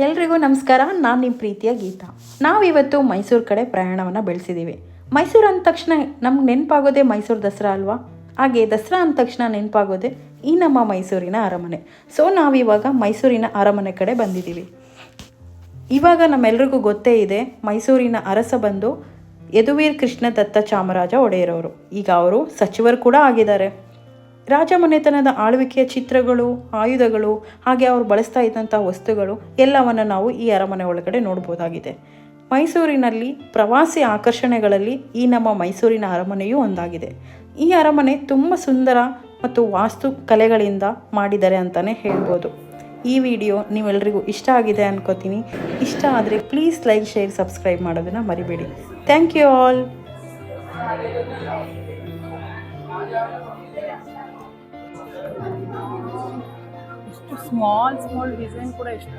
ಎಲ್ರಿಗೂ ನಮಸ್ಕಾರ. ನಾನು ನಿಮ್ಮ ಪ್ರೀತಿಯ ಗೀತಾ. ನಾವಿವತ್ತು ಮೈಸೂರು ಕಡೆ ಪ್ರಯಾಣವನ್ನು ಬೆಳೆಸಿದ್ದೀವಿ. ಮೈಸೂರು ಅಂದ ತಕ್ಷಣ ನಮ್ಗೆ ನೆನಪಾಗೋದೇ ಮೈಸೂರು ದಸರಾ ಅಲ್ವಾ? ಹಾಗೆ ದಸರಾ ಅಂದ ತಕ್ಷಣ ನೆನಪಾಗೋದೇ ಈ ನಮ್ಮ ಮೈಸೂರಿನ ಅರಮನೆ. ಸೊ ನಾವಿವಾಗ ಮೈಸೂರಿನ ಅರಮನೆ ಕಡೆ ಬಂದಿದ್ದೀವಿ. ಇವಾಗ ನಮ್ಮೆಲ್ರಿಗೂ ಗೊತ್ತೇ ಇದೆ, ಮೈಸೂರಿನ ಅರಸ ಬಂದು ಯದುವೀರ್ ಕೃಷ್ಣದತ್ತ ಚಾಮರಾಜ ಒಡೆಯರವರು. ಈಗ ಅವರು ಸಚಿವರು ಕೂಡ ಆಗಿದ್ದಾರೆ. ರಾಜಮನೆತನದ ಆಳ್ವಿಕೆಯ ಚಿತ್ರಗಳು, ಆಯುಧಗಳು, ಹಾಗೆ ಅವರು ಬಳಸ್ತಾ ಇದ್ದಂಥ ವಸ್ತುಗಳು ಎಲ್ಲವನ್ನು ನಾವು ಈ ಅರಮನೆ ಒಳಗಡೆ ನೋಡ್ಬೋದಾಗಿದೆ. ಮೈಸೂರಿನಲ್ಲಿ ಪ್ರವಾಸಿ ಆಕರ್ಷಣೆಗಳಲ್ಲಿ ಈ ನಮ್ಮ ಮೈಸೂರಿನ ಅರಮನೆಯೂ ಒಂದಾಗಿದೆ. ಈ ಅರಮನೆ ತುಂಬ ಸುಂದರ ಮತ್ತು ವಾಸ್ತು ಕಲೆಗಳಿಂದ ಮಾಡಿದ್ದಾರೆ ಅಂತಲೇ ಹೇಳ್ಬೋದು. ಈ ವಿಡಿಯೋ ನೀವೆಲ್ಲರಿಗೂ ಇಷ್ಟ ಆಗಿದೆ ಅನ್ಕೋತೀನಿ. ಇಷ್ಟ ಆದರೆ ಪ್ಲೀಸ್ ಲೈಕ್, ಶೇರ್, ಸಬ್ಸ್ಕ್ರೈಬ್ ಮಾಡೋದನ್ನು ಮರಿಬೇಡಿ. Thank you all. ಎಷ್ಟು ಸ್ಮಾಲ್ ಡಿಸೈನ್ ಕೂಡ ಎಷ್ಟು